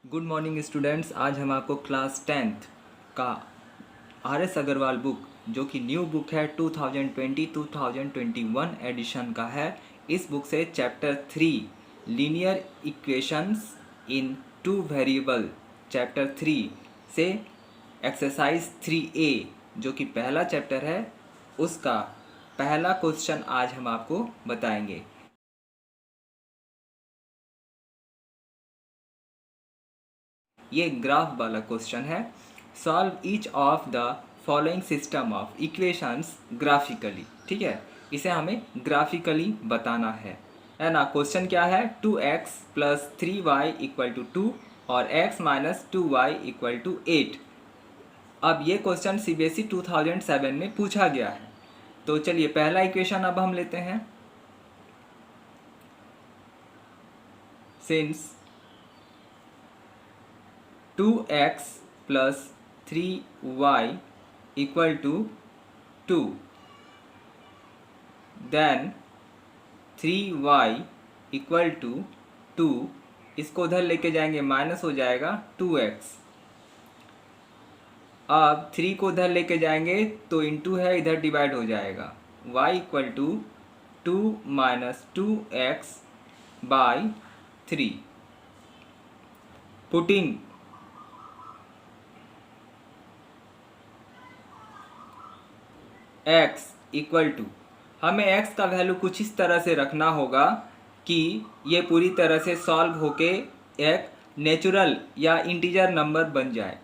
Good morning students. आज हम आपको क्लास 10th का आर.एस. अग्रवाल बुक जो कि न्यू बुक है 2020-2021 एडिशन का है, इस बुक से चैप्टर 3 लीनियर इक्वेशंस इन टू वेरिएबल चैप्टर 3 से एक्सरसाइज 3A जो कि पहला चैप्टर है उसका पहला क्वेश्चन आज हम आपको बताएंगे। ये ग्राफ वाला क्वेश्चन है। Solve each of the following system of equations graphically. ठीक है, इसे हमें ग्राफिकली बताना है ना। क्वेश्चन क्या है, 2x + 3y = 2 और x - 2y = 8। अब ये क्वेश्चन CBSE 2007 में पूछा गया है। तो चलिए पहला इक्वेशन अब हम लेते हैं। Since 2x + 3y = 2, then 3y = 2, इसको उधर लेके जाएंगे माइनस हो जाएगा 2x। अब 3 को उधर लेके जाएंगे तो इंटू है, इधर डिवाइड हो जाएगा। y = 2 - 2x / 3। पुटिंग x = हमें x का वैल्यू कुछ इस तरह से रखना होगा कि ये पूरी तरह से सॉल्व होके एक नेचुरल या इंटीजर नंबर बन जाए।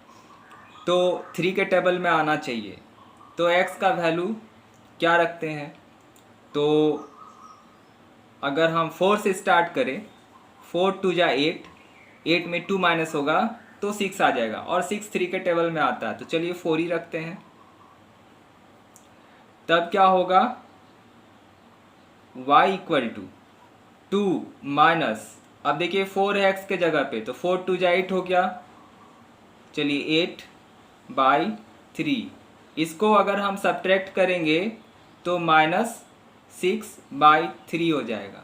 तो 3 के टेबल में आना चाहिए। तो x का वैल्यू क्या रखते हैं, तो अगर हम 4 से स्टार्ट करें, 4 × 2 = 8, 8 में 2 माइनस होगा तो 6 आ जाएगा और 6 3 के टेबल में आता है, तो चलिए 4 ही रखते हैं। तब क्या होगा, y = 2 माइनस, अब देखिए 4 है x के जगह पे, तो 4 × 2 = 8 हो गया। चलिए 8/3, इसको अगर हम सब्ट्रैक्ट करेंगे तो -6/3 हो जाएगा।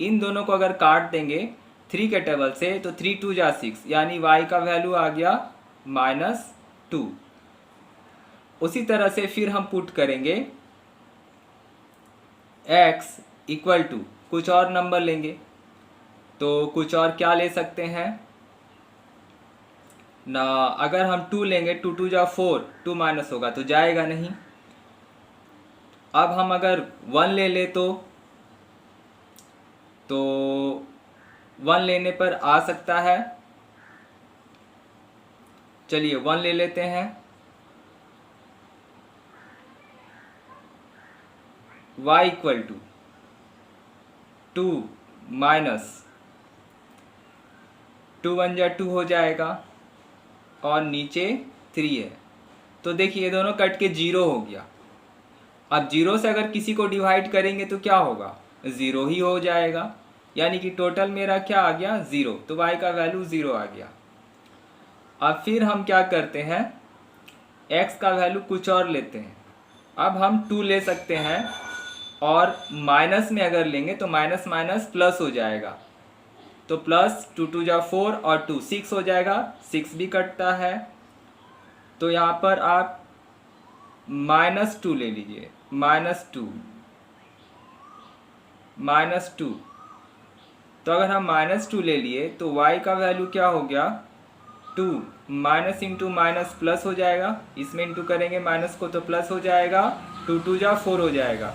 इन दोनों को अगर काट देंगे 3 के टेबल से तो 3 × 2 = 6, यानी y का वैल्यू आ गया -2। उसी तरह से फिर हम पुट करेंगे x = कुछ और नंबर लेंगे, तो कुछ और क्या ले सकते हैं ना। अगर हम 2 लेंगे, 2 × 2 = 4, 2 माइनस होगा तो जाएगा नहीं। अब हम अगर 1 ले ले तो 1 लेने पर आ सकता है। चलिए 1 ले लेते हैं। y = 2 माइनस 2 × 1 = 2 हो जाएगा और नीचे 3 है, तो देखिए ये दोनों कट के 0 हो गया। अब 0 से अगर किसी को डिवाइड करेंगे तो क्या होगा, 0 ही हो जाएगा, यानी कि टोटल मेरा क्या आ गया, 0। तो y का वैल्यू 0 आ गया। अब फिर हम क्या करते हैं, x का वैल्यू कुछ और लेते हैं। अब हम 2 ले सकते हैं और माइनस में अगर लेंगे तो माइनस माइनस प्लस हो जाएगा, तो प्लस 2 × 2 = 4 और 2 6 हो जाएगा, 6 भी कटता है। तो यहाँ पर आप -2 ले लीजिए, -2। तो अगर हम -2 ले लिए तो y का वैल्यू क्या हो गया, 2 माइनस × माइनस प्लस हो जाएगा, इसमें इंटू करेंगे माइनस को तो प्लस हो जाएगा, 2 × 2 = 4 हो जाएगा,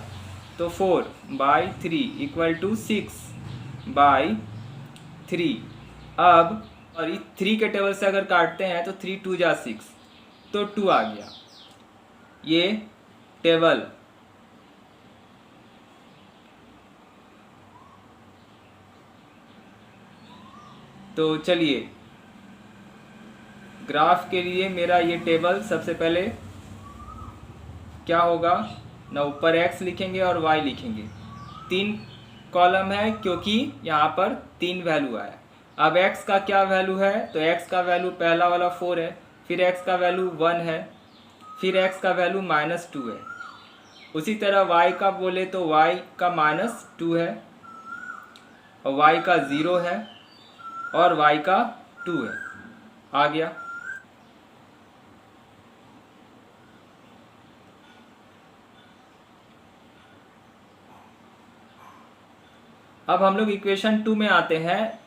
तो 4/3 = 6/3। अब और 3 के टेबल से अगर काटते हैं तो 3 × 2 = 6, तो 2 आ गया। ये टेबल तो चलिए ग्राफ के लिए मेरा ये टेबल सबसे पहले क्या होगा ना, ऊपर x लिखेंगे और y लिखेंगे। 3 कॉलम है क्योंकि यहाँ पर 3 वैल्यू आया। अब x का क्या वैल्यू है, तो x का वैल्यू पहला वाला 4 है, फिर x का वैल्यू 1 है, फिर x का वैल्यू -2 है। उसी तरह y का बोले तो y का -2 है और y का 0 है और y का 2 है। आ गया। अब हम लोग इक्वेशन 2 में आते हैं।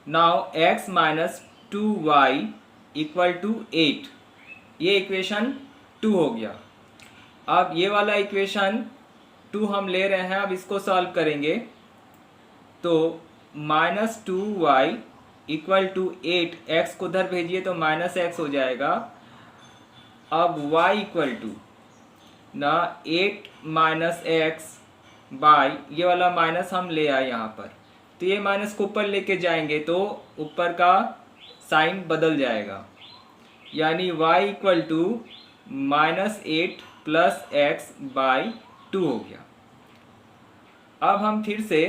Now x minus 2y equal to 8, ये इक्वेशन 2 हो गया। अब ये वाला इक्वेशन 2 हम ले रहे हैं, अब इसको सॉल्व करेंगे तो minus 2y equal to 8, x को उधर भेजिए तो माइनस x हो जाएगा। अब y इक्वल टू ना 8 माइनस एक्स बाई, ये वाला माइनस हम ले आए यहाँ पर, तो ये माइनस को ऊपर लेके जाएंगे तो ऊपर का साइन बदल जाएगा, यानी y equal to minus 8 plus x by 2 हो गया। अब हम फिर से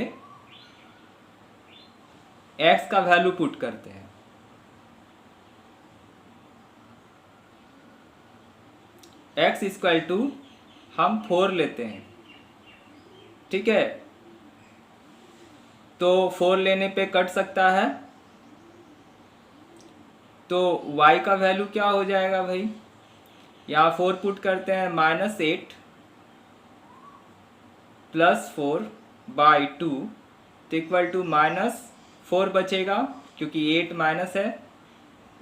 x का वैल्यू पुट करते हैं। x इक्वल टू हम 4 लेते हैं, ठीक है, तो 4 लेने पे कट सकता है, तो y का वैल्यू क्या हो जाएगा भाई, यहाँ 4 पुट करते हैं, माइनस 8 प्लस 4 बाई 2 तो इक्वल टू माइनस 4 बचेगा, क्योंकि 8 माइनस है,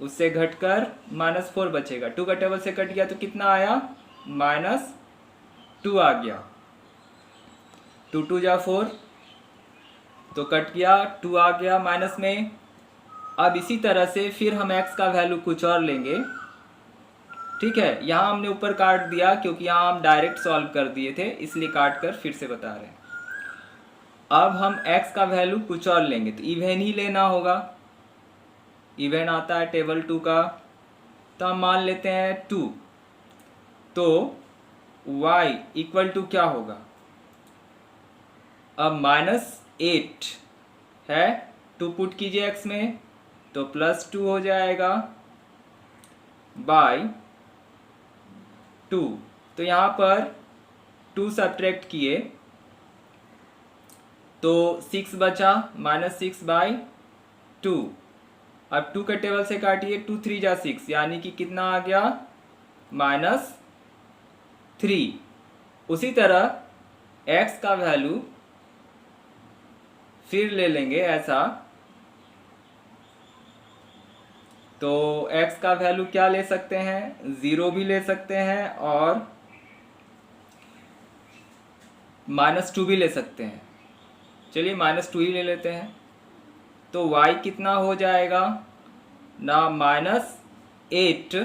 उससे घटकर माइनस 4 बचेगा। 2 का टेबल से कट गया तो कितना आया, माइनस 2 आ गया। 2 2 जा 4 तो कट गया, 2 आ गया माइनस में। अब इसी तरह से फिर हम x का वैल्यू कुछ और लेंगे, ठीक है। यहाँ हमने ऊपर काट दिया क्योंकि यहाँ हम डायरेक्ट सॉल्व कर दिए थे, इसलिए काट कर फिर से बता रहे हैं। अब हम x का वैल्यू कुछ और लेंगे, तो इवेन ही लेना होगा, इवेन आता है टेबल 2 का, तो हम मान लेते हैं 2, तो y इक्वल टू क्या होगा, अब माइनस 8 है, 2 पुट कीजिए x में तो प्लस 2 हो जाएगा बाई 2, तो यहाँ पर 2 सब्ट्रैक्ट किए तो 6 बचा, माइनस 6 बाई 2। अब 2 के टेबल से काटिए, 2 3 जा 6, यानी कि कितना आ गया, माइनस 3। उसी तरह x का वैल्यू फिर ले लेंगे ऐसा, तो x का वैल्यू क्या ले सकते हैं, 0 भी ले सकते हैं और माइनस 2 भी ले सकते हैं। चलिए माइनस 2 ही ले लेते हैं, तो y कितना हो जाएगा ना, माइनस 8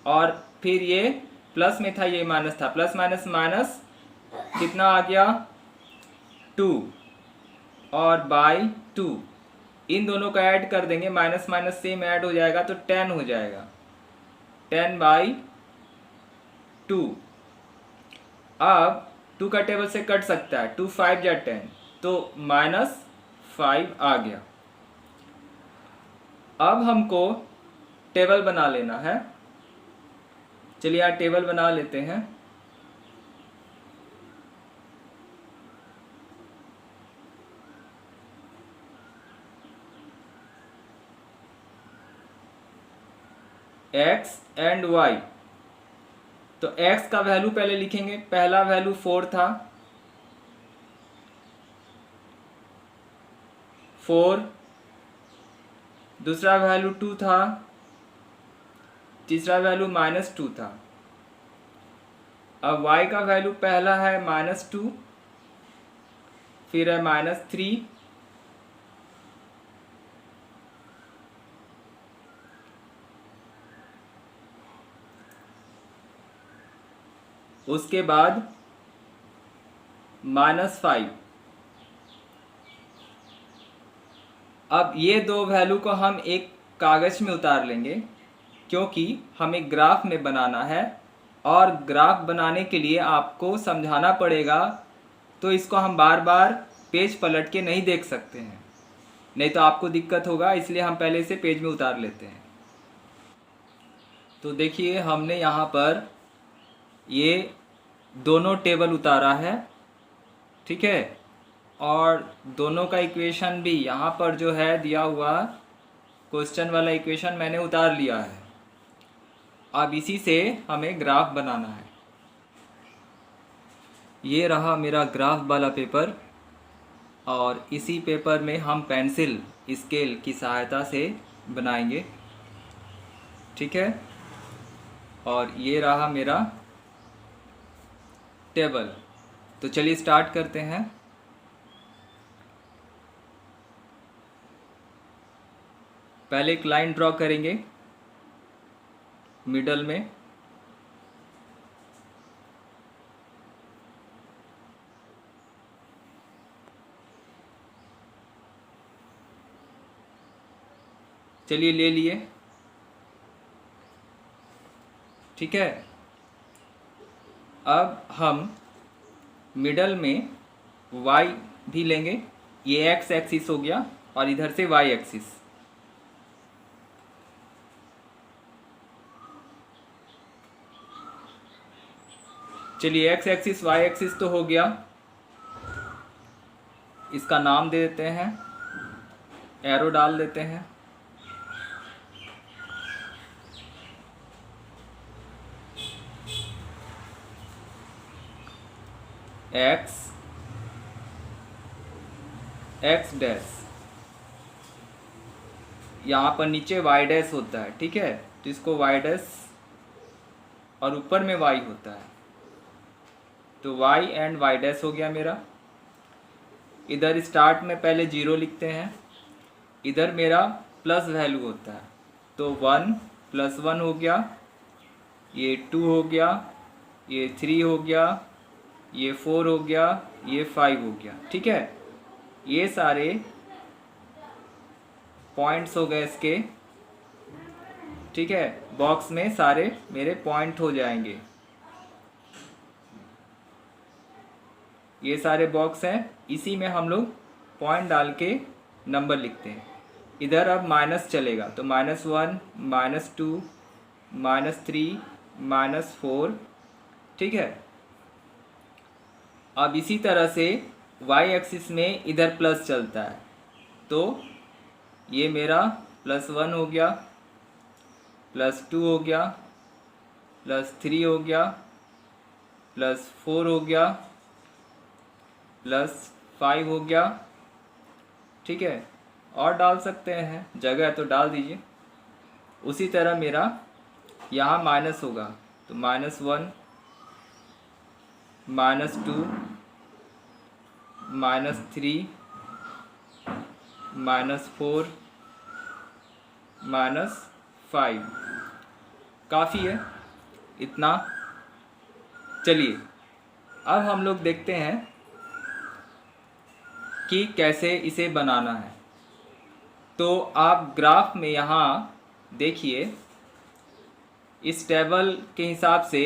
और फिर ये प्लस में था, ये माइनस था, प्लस माइनस माइनस कितना आ गया, 2 और बाई 2, इन दोनों का ऐड कर देंगे, माइनस माइनस सेम ऐड हो जाएगा तो 10 हो जाएगा, 10 बाई 2। अब 2 का टेबल से कट सकता है, 2 5 जा 10, तो माइनस 5 आ गया। अब हमको टेबल बना लेना है, चलिए यहाँ टेबल बना लेते हैं। x एंड y, तो x का वैल्यू पहले लिखेंगे, पहला वैल्यू 4 था, 4, दूसरा वैल्यू 2 था, तीसरा वैल्यू माइनस 2 था। अब y का वैल्यू पहला है माइनस 2, फिर है माइनस 3, उसके बाद माइनस 5। अब ये दो वैल्यू को हम एक कागज़ में उतार लेंगे, क्योंकि हमें ग्राफ में बनाना है और ग्राफ बनाने के लिए आपको समझाना पड़ेगा, तो इसको हम बार बार पेज पलट के नहीं देख सकते हैं, नहीं तो आपको दिक्कत होगा, इसलिए हम पहले से पेज में उतार लेते हैं। तो देखिए हमने यहाँ पर ये दोनों टेबल उतारा है, ठीक है, और दोनों का इक्वेशन भी यहाँ पर जो है दिया हुआ क्वेश्चन वाला इक्वेशन मैंने उतार लिया है। अब इसी से हमें ग्राफ बनाना है। ये रहा मेरा ग्राफ वाला पेपर, और इसी पेपर में हम पेंसिल स्केल की सहायता से बनाएंगे, ठीक है। और ये रहा मेरा टेबल। तो चलिए स्टार्ट करते हैं। पहले एक लाइन ड्रॉ करेंगे मिडल में, चलिए ले लिए, ठीक है। अब हम मिडल में y भी लेंगे, ये x एक्सिस हो गया और इधर से y एक्सिस। चलिए x एक्सिस y एक्सिस तो हो गया, इसका नाम दे देते हैं, एरो डाल देते हैं। x डैश, यहाँ पर नीचे y डैश होता है, ठीक है। तो इसको y डैश और ऊपर में y होता है, तो y एंड y डैश हो गया मेरा। इधर स्टार्ट में पहले 0 लिखते हैं, इधर मेरा प्लस वैल्यू होता है, तो 1 + 1 हो गया, ये 2 हो गया, ये 3 हो गया, ये 4 हो गया, ये 5 हो गया, ठीक है। ये सारे पॉइंट्स हो गए इसके, ठीक है। बॉक्स में सारे मेरे पॉइंट हो जाएंगे, ये सारे बॉक्स हैं, इसी में हम लोग पॉइंट डाल के नंबर लिखते हैं। इधर अब माइनस चलेगा, तो -1 -2 -3 -4, ठीक है। अब इसी तरह से y एक्सिस में इधर प्लस चलता है, तो ये मेरा +1 हो गया, +2 हो गया, +3 हो गया, +4 हो गया, +5 हो गया, ठीक है। और डाल सकते हैं, जगह तो डाल दीजिए। उसी तरह मेरा यहाँ माइनस होगा, तो -1 -2 -3 -4 -5, काफ़ी है इतना। चलिए अब हम लोग देखते हैं कि कैसे इसे बनाना है। तो आप ग्राफ में यहाँ देखिए, इस टेबल के हिसाब से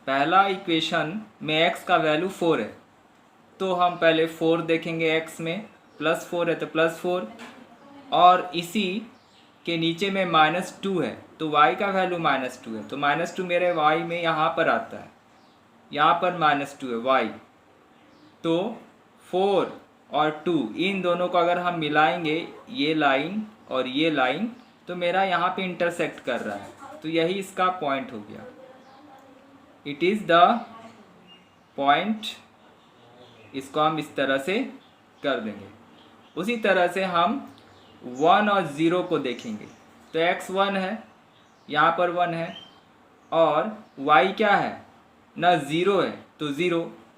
पहला इक्वेशन में x का वैल्यू 4 है, तो हम पहले 4 देखेंगे x में, +4 है तो +4, और इसी के नीचे में -2 है, तो y का वैल्यू -2 है, तो -2 मेरे y में यहाँ पर आता है, यहाँ पर -2 है y, तो 4 और 2 इन दोनों को अगर हम मिलाएंगे, ये लाइन और ये लाइन, तो मेरा यहाँ पे इंटरसेक्ट कर रहा है, तो यही इसका पॉइंट हो गया, इट इज़ द पॉइंट। इसको हम इस तरह से कर देंगे। उसी तरह से हम 1 और 0 को देखेंगे, तो x 1 है, यहाँ पर 1 है, और y क्या है ना, 0 है, तो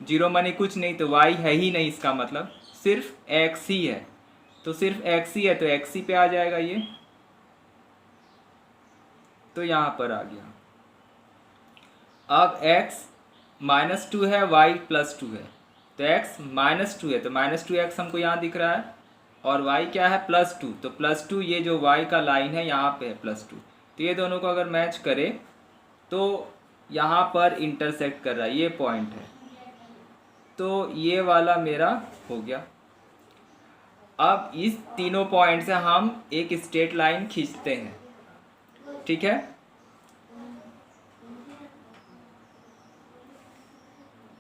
0 माने कुछ नहीं, तो y है ही नहीं, इसका मतलब सिर्फ x ही है, तो सिर्फ x ही है, तो x ही पे आ जाएगा ये, तो यहाँ पर आ गया। अब x -2 है, y +2 है, तो x -2 है, तो -2x हमको यहाँ दिख रहा है, और y क्या है +2, तो +2 ये जो y का लाइन है यहाँ पे है +2, तो ये दोनों को अगर मैच करे तो यहाँ पर इंटरसेक्ट कर रहा है, ये पॉइंट है, तो ये वाला मेरा हो गया। अब इस तीनों पॉइंट से हम एक स्ट्रेट लाइन खींचते हैं, ठीक है।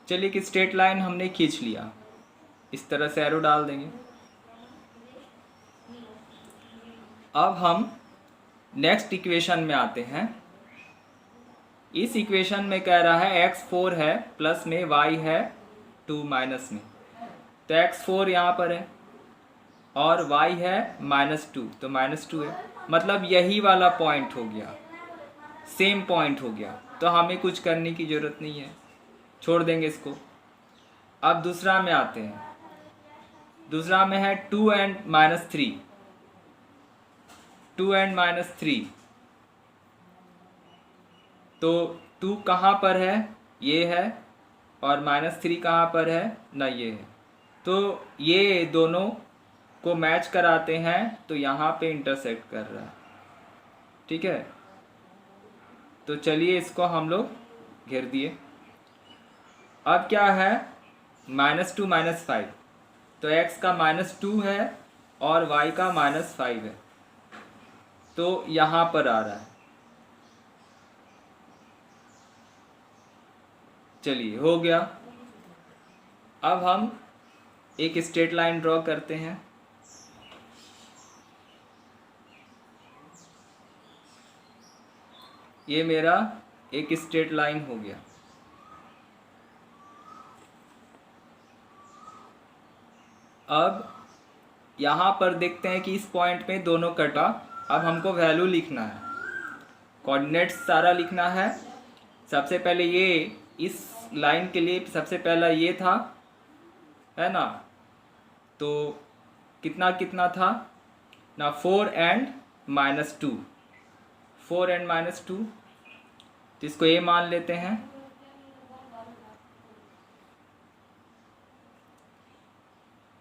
चलिए कि स्ट्रेट लाइन हमने खींच लिया, इस तरह से एरो डाल देंगे। अब हम नेक्स्ट इक्वेशन में आते हैं। इस इक्वेशन में कह रहा है x4 है प्लस में y है 2 माइनस में, तो x4 यहाँ पर है और y है -2, तो -2 है, मतलब यही वाला पॉइंट हो गया, सेम पॉइंट हो गया, तो हमें कुछ करने की ज़रूरत नहीं है, छोड़ देंगे इसको। अब दूसरा में आते हैं। दूसरा में है 2 and -3, 2 and -3, तो 2 कहाँ पर है, ये है, और -3 कहाँ पर है ना, ये है, तो ये दोनों को मैच कराते हैं, तो यहाँ पे इंटरसेक्ट कर रहा है, ठीक है। तो चलिए इसको हम लोग घेर दिए। अब क्या है, -2 -5, तो x का -2 है और y का -5 है, तो यहाँ पर आ रहा है। चलिए हो गया। अब हम एक स्ट्रेट लाइन ड्रॉ करते हैं। ये मेरा एक स्ट्रेट लाइन हो गया। अब यहाँ पर देखते हैं कि इस पॉइंट पे दोनों कटा। अब हमको वैल्यू लिखना है, कोऑर्डिनेट्स सारा लिखना है। सबसे पहले ये इस लाइन के लिए सबसे पहला ये था, है ना, तो कितना कितना था ना, 4 and -2, 4 and -2, तो इसको ये मान लेते हैं।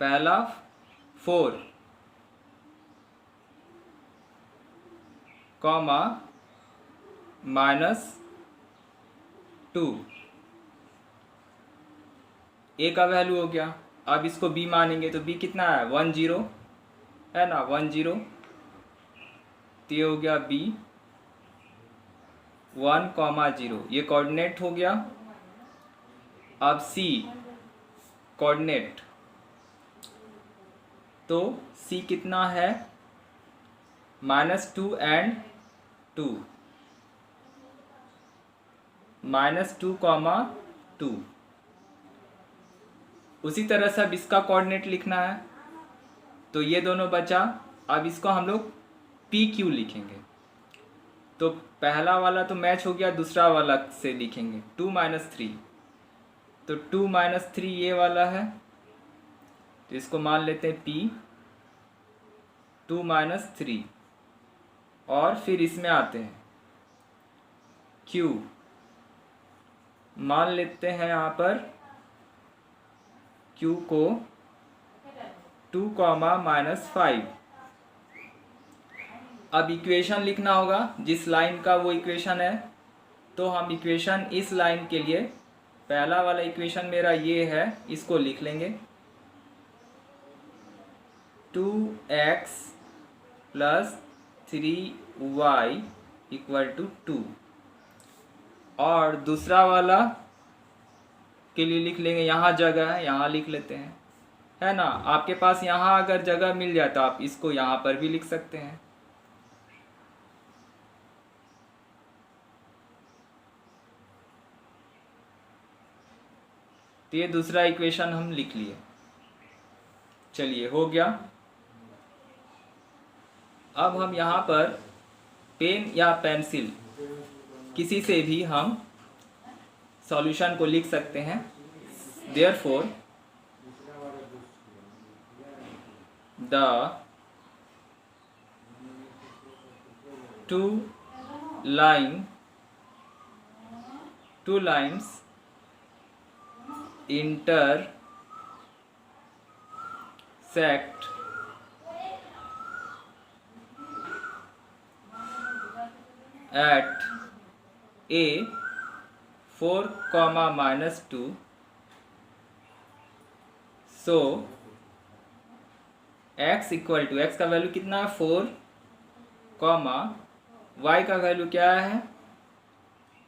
पहला 4 कॉमा -2, ए का वैल्यू हो गया। अब इसको बी मानेंगे तो बी कितना है, 1 0, है ना, 1 0, तो ये हो गया बी 1, 0, ये कोऑर्डिनेट हो गया। अब सी कोऑर्डिनेट, तो सी कितना है, -2 and 2, -2, 2। उसी तरह से अब इसका कोऑर्डिनेट लिखना है, तो ये दोनों बचा। अब इसको हम लोग पी क्यू लिखेंगे, तो पहला वाला तो मैच हो गया, दूसरा वाला से लिखेंगे 2 -3, तो 2 -3 ये वाला है, तो इसको मान लेते हैं P 2 -3, और फिर इसमें आते हैं Q, मान लेते हैं यहाँ पर Q को 2, -5। अब इक्वेशन लिखना होगा जिस लाइन का वो इक्वेशन है, तो हम इक्वेशन इस लाइन के लिए, पहला वाला इक्वेशन मेरा ये है, इसको लिख लेंगे 2x + 3y = 2, और दूसरा वाला के लिए लिख लेंगे, यहाँ जगह है यहाँ लिख लेते हैं, है ना। आपके पास यहाँ अगर जगह मिल जाए तो आप इसको यहाँ पर भी लिख सकते हैं। तो ये दूसरा इक्वेशन हम लिख लिए। चलिए हो गया। अब हम यहाँ पर पेन या पेंसिल किसी से भी हम सॉल्यूशन को लिख सकते हैं। Therefore the two lines intersect at a 4, -2, so x = x का वैल्यू कितना है 4, y का वैल्यू क्या है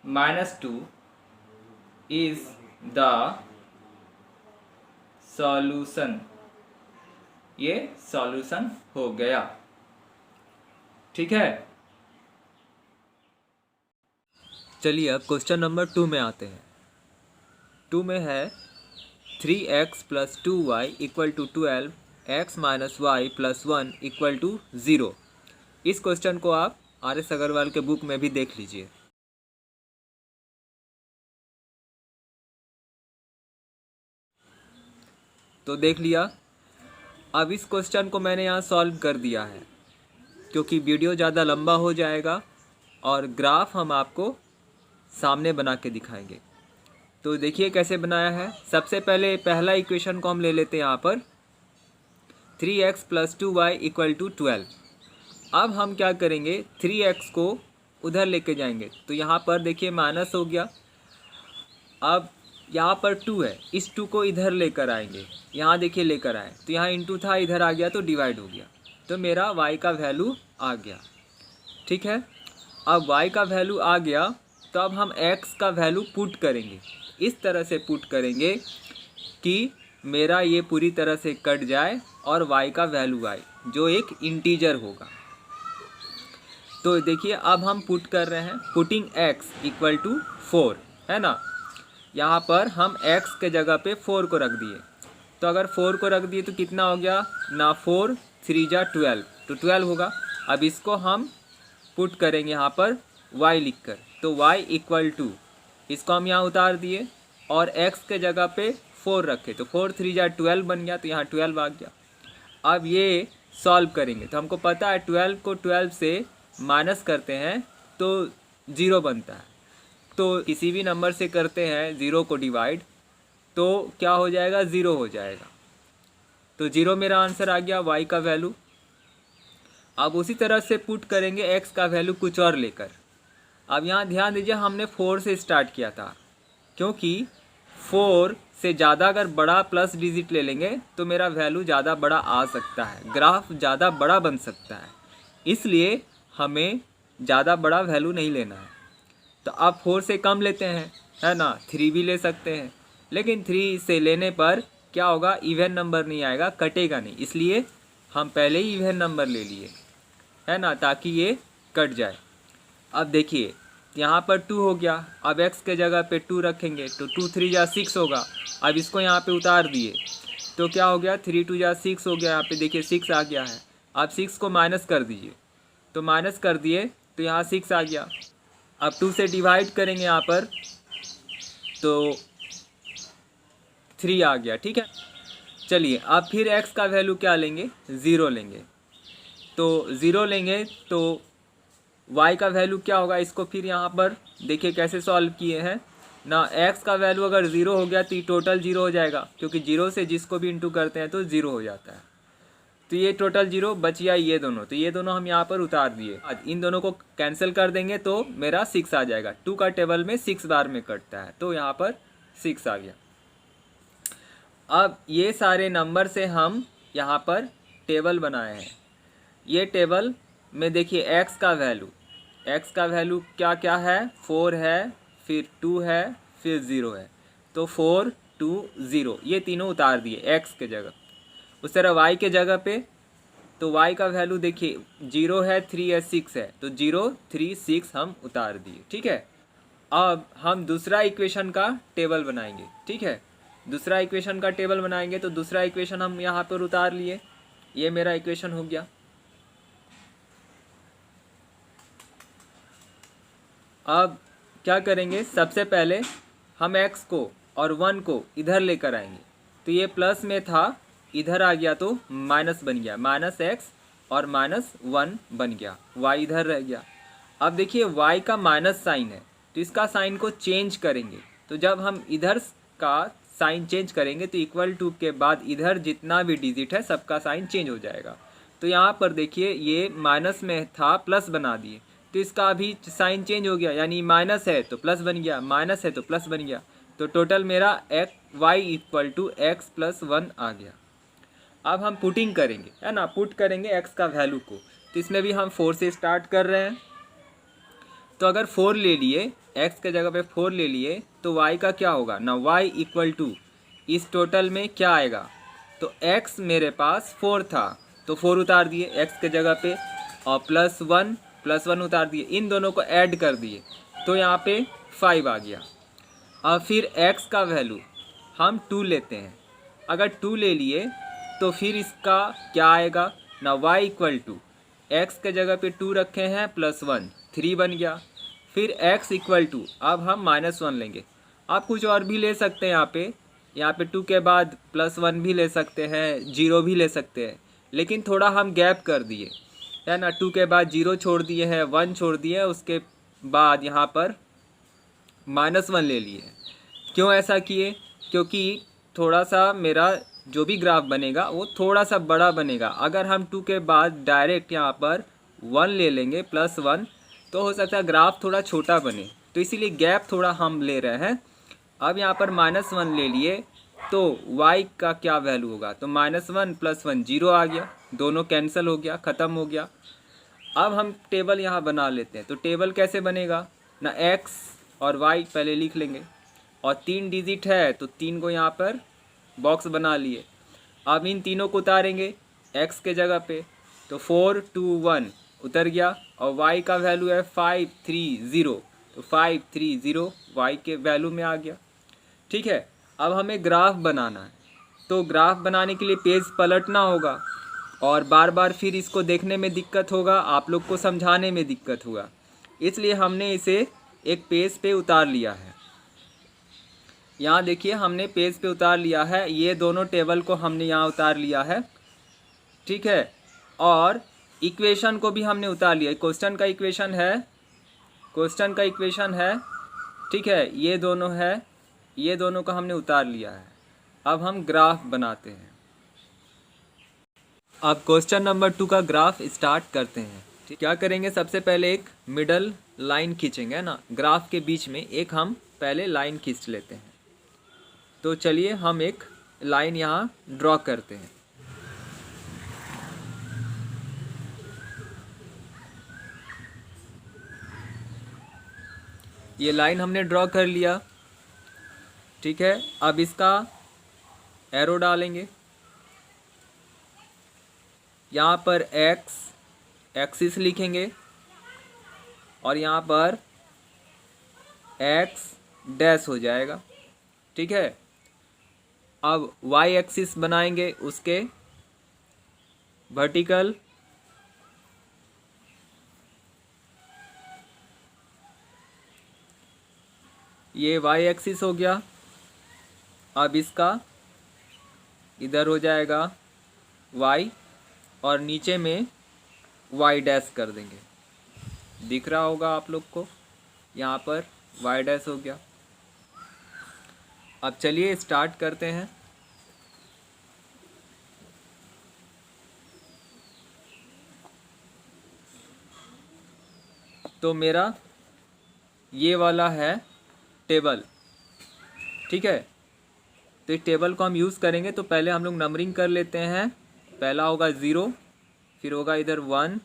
-2 इज द सॉल्यूशन। ये सॉल्यूशन हो गया। ठीक है। चलिए अब क्वेश्चन नंबर 2 में आते हैं। 2 में है 3x plus 2y equal to 12, x minus y plus 1 equal to 0। इस क्वेश्चन को आप RS अग्रवाल के बुक में भी देख लीजिए। तो देख लिया। अब इस क्वेश्चन को मैंने यहाँ सॉल्व कर दिया है, क्योंकि वीडियो ज़्यादा लंबा हो जाएगा और ग्राफ हम आपको सामने बना के दिखाएंगे। तो देखिए कैसे बनाया है। सबसे पहले पहला इक्वेशन को हम ले लेते हैं यहाँ पर 3x plus 2y equal to 12। अब हम क्या करेंगे, 3x को उधर लेके जाएंगे तो यहाँ पर देखिए माइनस हो गया। अब यहाँ पर 2 है, इस 2 को इधर लेकर आएंगे, यहाँ देखिए लेकर आए तो यहाँ इंटू था, इधर आ गया तो डिवाइड हो गया, तो मेरा y का वैल्यू आ गया। ठीक है। अब y का वैल्यू आ गया तो अब हम x का वैल्यू पुट करेंगे। इस तरह से पुट करेंगे कि मेरा ये पूरी तरह से कट जाए और y का वैल्यू आए जो एक इंटीजर होगा। तो देखिए अब हम पुट कर रहे हैं, पुटिंग x इक्वल टू 4 है ना। यहाँ पर हम x के जगह पे 4 को रख दिए, तो अगर 4 को रख दिए तो कितना हो गया ना, 4 3 जा 12, तो 12 होगा। अब इसको हम पुट करेंगे यहाँ पर y लिखकर, तो y इक्वल टू, इसको हम यहाँ उतार दिए और x के जगह पे 4 रखे, तो 4 3 जा 12 बन गया, तो यहाँ 12 आ गया। अब ये सॉल्व करेंगे तो हमको पता है 12 को 12 से माइनस करते हैं तो 0 बनता है। तो किसी भी नंबर से करते हैं 0 को डिवाइड तो क्या हो जाएगा, 0 हो जाएगा। तो 0 मेरा आंसर आ गया, y का वैल्यू। अब उसी तरह से पुट करेंगे x का वैल्यू कुछ और लेकर। अब यहाँ ध्यान दीजिए, हमने 4 से स्टार्ट किया था, क्योंकि 4 से ज़्यादा अगर बड़ा प्लस डिजिट ले लेंगे तो मेरा वैल्यू ज़्यादा बड़ा आ सकता है, ग्राफ ज़्यादा बड़ा बन सकता है, इसलिए हमें ज़्यादा बड़ा वैल्यू नहीं लेना है। तो आप 4 से कम लेते हैं, है ना, 3 भी ले सकते हैं, लेकिन 3 से लेने पर क्या होगा, इवन नंबर नहीं आएगा, कटेगा नहीं, इसलिए हम पहले ही इवन नंबर ले लिए, है ना, ताकि ये कट जाए। अब देखिए यहाँ पर 2 हो गया, अब x के जगह पे 2 रखेंगे तो 2 3 जा 6 होगा। अब इसको यहाँ पे उतार दिए तो क्या हो गया, 3 2 जा 6 हो गया, यहाँ पे देखिए 6 आ गया है। अब 6 को माइनस कर दीजिए, तो माइनस कर दिए तो यहाँ 6 आ गया। अब 2 से डिवाइड करेंगे यहाँ पर तो 3 आ गया। ठीक है। चलिए अब फिर x का वैल्यू क्या लेंगे, 0 लेंगे, तो 0 लेंगे तो y का वैल्यू क्या होगा, इसको फिर यहाँ पर देखिए कैसे सॉल्व किए हैं ना। x का वैल्यू अगर 0 हो गया तो ये टोटल 0 हो जाएगा, क्योंकि 0 से जिसको भी इंटू करते हैं तो 0 हो जाता है, तो ये टोटल 0 बच गया ये दोनों, तो ये दोनों हम यहाँ पर उतार दिए। आज इन दोनों को कैंसिल कर देंगे तो मेरा 6 आ जाएगा। 2 का टेबल में 6 बार में कटता है, तो यहाँ पर 6 आ गया। अब ये सारे नंबर से हम यहाँ पर टेबल बनाए हैं। ये टेबल में देखिए x का वैल्यू क्या क्या है, 4 है, फिर 2 है, फिर 0 है, तो 4 2 0 ये तीनों उतार दिए x के जगह। उस तरह y के जगह पे तो y का वैल्यू देखिए 0 है, 3 है, 6 है, तो 0 3 6 हम उतार दिए। ठीक है। अब हम दूसरा इक्वेशन का टेबल बनाएंगे। ठीक है, दूसरा इक्वेशन का टेबल बनाएंगे तो दूसरा इक्वेशन हम यहाँ पर उतार लिए, ये मेरा इक्वेशन हो गया। अब क्या करेंगे, सबसे पहले हम x को और 1 को इधर लेकर आएंगे, तो ये प्लस में था, इधर आ गया तो माइनस बन गया, माइनस x और माइनस 1 बन गया, y इधर रह गया। अब देखिए y का माइनस साइन है तो इसका साइन को चेंज करेंगे, तो जब हम इधर का साइन चेंज करेंगे तो इक्वल टू के बाद इधर जितना भी डिजिट है सबका साइन चेंज हो जाएगा। तो यहाँ पर देखिए ये माइनस में था, प्लस बना दिए, तो इसका अभी साइन चेंज हो गया, यानी माइनस है तो प्लस बन गया, माइनस है तो प्लस बन गया, तो टोटल मेरा y equal to x plus 1 आ गया। अब हम पुटिंग करेंगे, है ना, पुट करेंगे x का वैल्यू को, तो इसमें भी हम 4 से स्टार्ट कर रहे हैं। तो अगर 4 ले लिए, x के जगह पे 4 ले लिए तो y का क्या होगा ना, y इक्वल टू इस टोटल में क्या आएगा, तो x मेरे पास 4 था तो 4 उतार दिए x के जगह पे, और प्लस वन उतार दिए, इन दोनों को ऐड कर दिए तो यहाँ पे 5 आ गया। अब फिर x का वैल्यू हम 2 लेते हैं। अगर 2 ले लिए तो फिर इसका क्या आएगा ना, y इक्वल टू एक्स के जगह पे 2 रखे हैं +1 3 बन गया। फिर x इक्वल टू अब हम -1 लेंगे। आप कुछ और भी ले सकते हैं, यहाँ पे 2 के बाद +1 भी ले सकते हैं, 0 भी ले सकते हैं, लेकिन थोड़ा हम गैप कर दिए है ना। 2 के बाद 0 छोड़ दिए हैं, 1 छोड़ दिए हैं, उसके बाद यहाँ पर -1 ले लिए। क्यों ऐसा किए? क्योंकि थोड़ा सा मेरा जो भी ग्राफ बनेगा वो थोड़ा सा बड़ा बनेगा। अगर हम 2 के बाद डायरेक्ट यहाँ पर 1 ले लेंगे +1 तो हो सकता है ग्राफ थोड़ा छोटा बने, तो इसीलिए गैप थोड़ा हम ले रहे हैं। अब यहाँ पर -1 ले लिए तो y का क्या वैल्यू होगा, तो -1 + 1 0 आ गया, दोनों कैंसिल हो गया, ख़त्म हो गया। अब हम टेबल यहाँ बना लेते हैं। तो टेबल कैसे बनेगा ना, x और y पहले लिख लेंगे और 3 डिजिट है तो 3 को यहाँ पर बॉक्स बना लिए। अब इन तीनों को उतारेंगे x के जगह पे, तो 4 2 1 उतर गया और y का वैल्यू है 5 3 0, तो 5 3 0 y के वैल्यू में आ गया। ठीक है, अब हमें ग्राफ बनाना है, तो ग्राफ बनाने के लिए पेज पलटना होगा और बार बार फिर इसको देखने में दिक्कत होगा, आप लोग को समझाने में दिक्कत होगा, इसलिए हमने इसे एक पेज पे उतार लिया है। यहाँ देखिए हमने पेज पे उतार लिया है, ये दोनों टेबल को हमने यहाँ उतार लिया है। ठीक है, और इक्वेशन को भी हमने उतार लिया, क्वेश्चन का इक्वेशन है। ठीक है, ये दोनों है, ये दोनों का हमने उतार लिया है। अब हम ग्राफ बनाते हैं। अब क्वेश्चन नंबर 2 का ग्राफ स्टार्ट करते हैं। क्या करेंगे, सबसे पहले एक मिडल लाइन खींचेंगे ना, ग्राफ के बीच में एक हम पहले लाइन खींच लेते हैं। तो चलिए हम एक लाइन यहाँ ड्रॉ करते हैं। ये लाइन हमने ड्रॉ कर लिया। ठीक है, अब इसका एरो डालेंगे। यहाँ पर एक्सिस लिखेंगे और यहाँ पर एक्स डैश हो जाएगा। ठीक है, अब वाई एक्सिस बनाएंगे, उसके वर्टिकल ये वाई एक्सिस हो गया। अब इसका इधर हो जाएगा वाई और नीचे में वाई डैश कर देंगे, दिख रहा होगा आप लोग को, यहाँ पर वाई डैश हो गया। अब चलिए स्टार्ट करते हैं। तो मेरा ये वाला है टेबल। ठीक है, तो इस टेबल को हम यूज़ करेंगे, तो पहले हम लोग नंबरिंग कर लेते हैं। पहला होगा 0, फिर होगा इधर 1,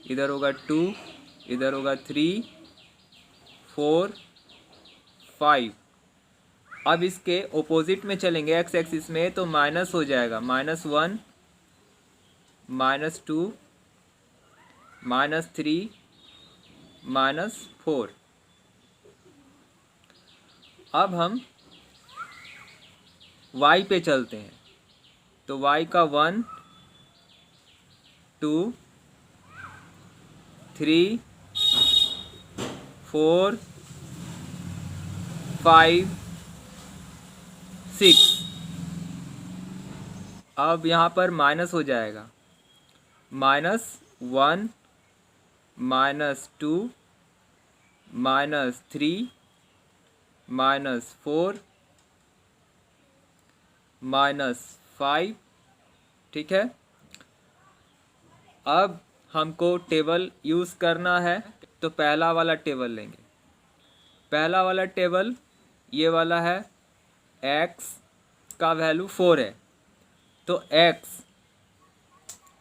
इधर होगा 2, इधर होगा 3 4 5। अब इसके ऑपोजिट में चलेंगे एक्स एक्सिस में, तो माइनस हो जाएगा -1 -2 -3 -4। अब हम y पे चलते हैं, तो y का 1 2 3 4 5 6। अब यहाँ पर माइनस हो जाएगा, -1 -2 -3 -4 -5। ठीक है, अब हमको टेबल यूज़ करना है, तो पहला वाला टेबल लेंगे। पहला वाला टेबल ये वाला है, x का वैल्यू 4 है, तो x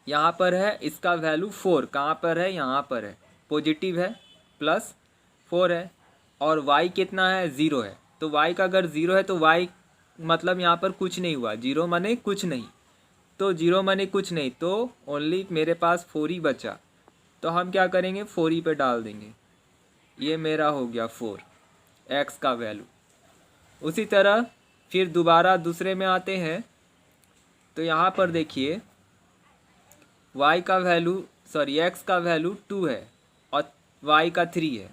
यहाँ पर है, इसका वैल्यू 4 कहाँ पर है, यहाँ पर है, पॉजिटिव है, +4 है। और y कितना है, 0 है, तो y का अगर 0 है तो y मतलब यहाँ पर कुछ नहीं हुआ, 0 माने कुछ नहीं, तो जीरो माने कुछ नहीं, तो ओनली मेरे पास 4 ही बचा। तो हम क्या करेंगे, 4 ही पे डाल देंगे। ये मेरा हो गया 4 एक्स का वैल्यू। उसी तरह फिर दोबारा दूसरे में आते हैं। तो यहाँ पर देखिए y का वैल्यू x का वैल्यू 2 है और y का 3 है।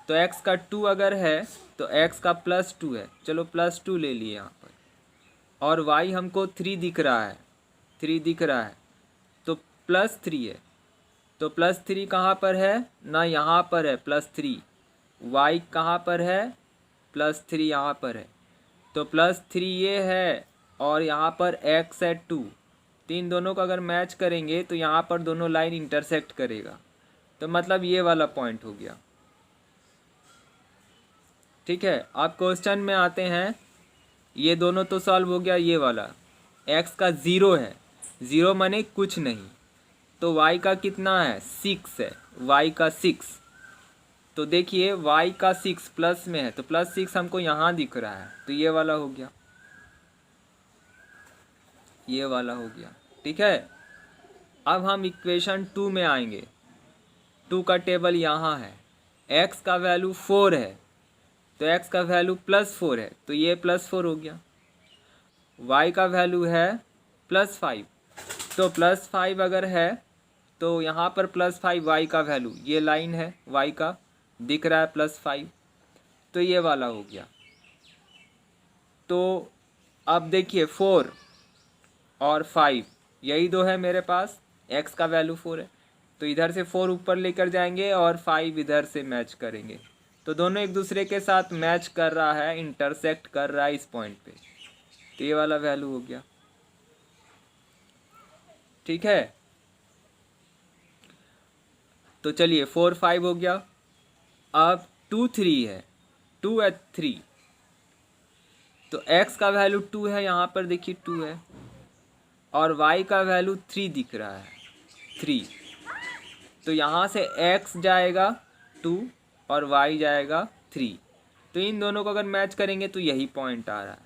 तो x का 2 अगर है तो x का +2 है, चलो +2 ले लिए यहाँ पर। और y हमको 3 दिख रहा है, 3 दिख रहा है तो +3 है। तो +3 कहाँ पर है ना, यहाँ पर है +3। y कहाँ पर है, +3 यहाँ पर है। तो +3 ये है और यहाँ पर x है 2। तो इन दोनों को अगर मैच करेंगे तो यहाँ पर दोनों लाइन इंटरसेक्ट करेगा। तो मतलब ये वाला पॉइंट हो गया। ठीक है, अब क्वेश्चन में आते हैं। ये दोनों तो सॉल्व हो गया। ये वाला x का 0 है, 0 माने कुछ नहीं। तो y का कितना है, 6 है, y का 6। तो देखिए y का 6 प्लस में है तो +6 हमको यहाँ दिख रहा है। तो ये वाला हो गया, ये वाला हो गया। ठीक है, अब हम इक्वेशन 2 में आएंगे। 2 का टेबल यहाँ है। x का वैल्यू 4 है तो x का वैल्यू +4 है, तो ये +4 हो गया। y का वैल्यू है +5, तो +5 अगर है तो यहाँ पर +5 y का वैल्यू, ये लाइन है y का दिख रहा है +5, तो ये वाला हो गया। तो अब देखिए 4 और 5 यही दो है मेरे पास। x का वैल्यू 4 है तो इधर से 4 ऊपर लेकर जाएंगे और 5 इधर से मैच करेंगे। तो दोनों एक दूसरे के साथ मैच कर रहा है, इंटरसेक्ट कर रहा है इस पॉइंट पे। तो ये वाला वैल्यू हो गया। ठीक है, तो चलिए 4 5 हो गया। अब 2 3 है, 2 है 3। तो x का वैल्यू 2 है, यहाँ पर देखिए 2 है और y का वैल्यू 3 दिख रहा है, 3। तो यहाँ से x जाएगा 2 और y जाएगा 3। तो इन दोनों को अगर मैच करेंगे तो यही पॉइंट आ रहा है।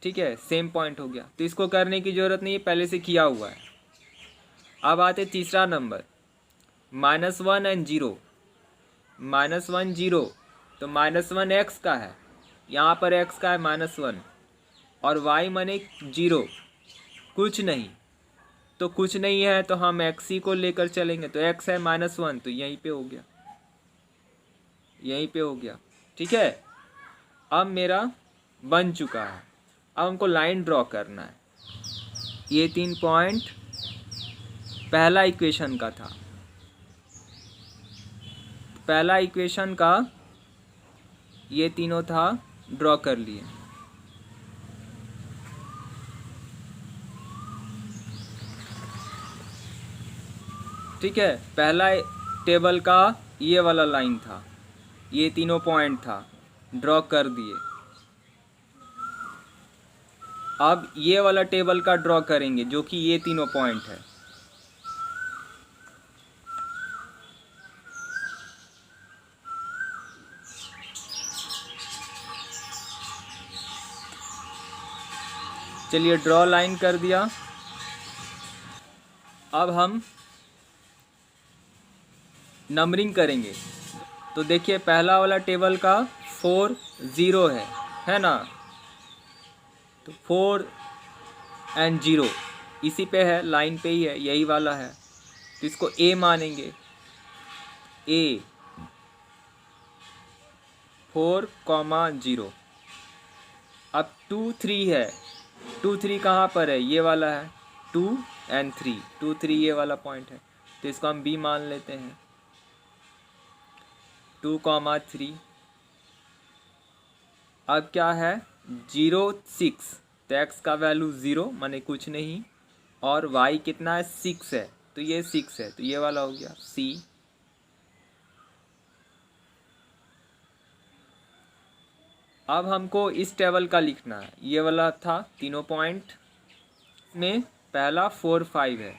ठीक है, सेम पॉइंट हो गया। तो इसको करने की ज़रूरत नहीं है, पहले से किया हुआ है। अब आते तीसरा नंबर, -1 एंड 0। -1 0, तो -1 x का है, यहाँ पर x का है -1 और y माने 0 कुछ नहीं। तो कुछ नहीं है तो हम x ही को लेकर चलेंगे। तो x है -1 तो यहीं पे हो गया, यहीं पे हो गया। ठीक है, अब मेरा बन चुका है। अब हमको लाइन ड्रॉ करना है। ये 3 पॉइंट पहला इक्वेशन का था, पहला इक्वेशन का ये तीनों था, ड्रॉ कर लिए। ठीक है, पहला टेबल का ये वाला लाइन था, ये तीनों पॉइंट था, ड्रॉ कर दिए। अब ये वाला टेबल का ड्रॉ करेंगे जो कि ये तीनों पॉइंट है। चलिए ड्रॉ लाइन कर दिया। अब हम नंबरिंग करेंगे। तो देखिए पहला वाला टेबल का 4 0 है ना। तो 4 एंड 0 इसी पे है, लाइन पे ही है, यही वाला है। तो इसको A मानेंगे, A 4, 0। अब 2 3 है, 2 3 कहाँ पर है, ये वाला है 2 एंड 3, 2 3 ये वाला पॉइंट है। तो इसको हम B मान लेते हैं, 2, 3। अब क्या है 0 6, तो x का वैल्यू 0 माने कुछ नहीं और y कितना है 6 है, तो ये 6 है, तो ये वाला हो गया C। अब हमको इस टेबल का लिखना है, ये वाला था तीनों पॉइंट में, पहला 4 5 है,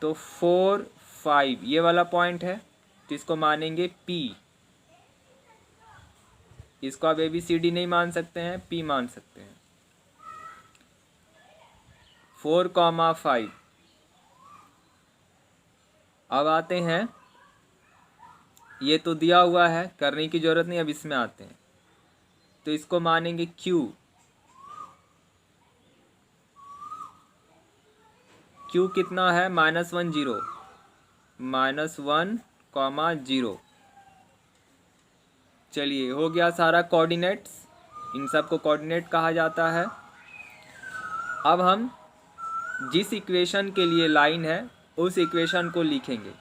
तो 4 5 ये वाला पॉइंट है, तो इसको मानेंगे P। इसको आप ABCD नहीं मान सकते हैं, P मान सकते हैं। 4,5। अब आते हैं, ये तो दिया हुआ है, करने की ज़रूरत नहीं। अब इसमें आते हैं, तो इसको मानेंगे Q। Q कितना है? -1 0, -1, 0। चलिए, हो गया सारा कोऑर्डिनेट्स। इन सब को कोऑर्डिनेट कहा जाता है। अब हम जिस इक्वेशन के लिए लाइन है उस इक्वेशन को लिखेंगे।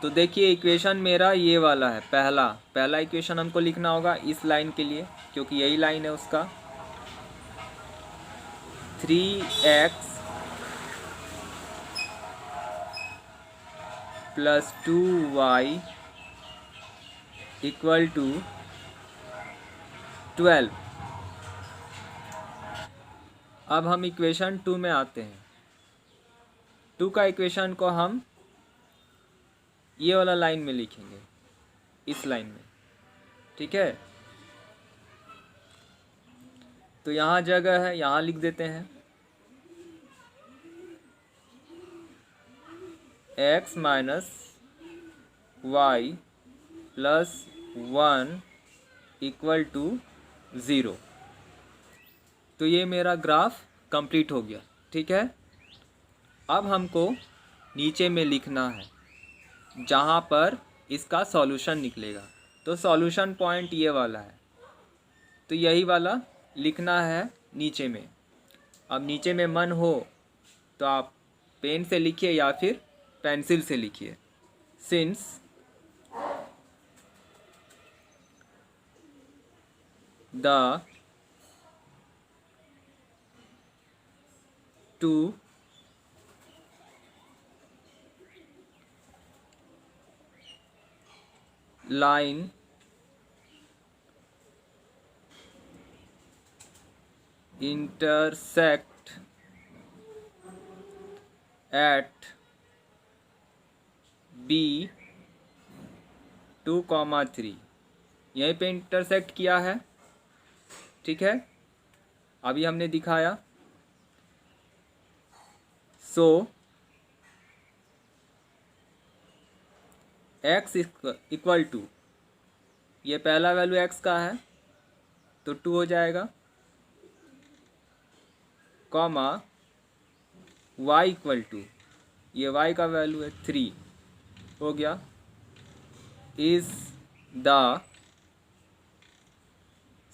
तो देखिए, इक्वेशन मेरा ये वाला है, पहला इक्वेशन हमको लिखना होगा इस लाइन के लिए, क्योंकि यही लाइन है उसका। 3x + 2y = 12। अब हम इक्वेशन 2 में आते हैं। 2 का इक्वेशन को हम ये वाला लाइन में लिखेंगे, इस लाइन में, ठीक है। तो यहाँ जगह है, यहाँ लिख देते हैं x - y + 1 = 0। तो ये मेरा ग्राफ कंप्लीट हो गया, ठीक है। अब हमको नीचे में लिखना है जहाँ पर इसका सॉल्यूशन निकलेगा। तो सॉल्यूशन पॉइंट ये वाला है, तो यही वाला लिखना है नीचे में। अब नीचे में मन हो तो आप पेन से लिखिए या फिर पेंसिल से लिखिए। Since the two line intersect at B 2,3, यहीं पे इंटरसेक्ट किया है, ठीक है। अभी हमने दिखाया। सो x = ये पहला वैल्यू x का है तो 2 हो जाएगा, कॉमा y = ये y का वैल्यू है 3, हो गया। इज द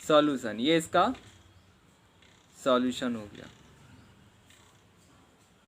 सॉल्यूशन, ये इसका सॉल्यूशन हो गया।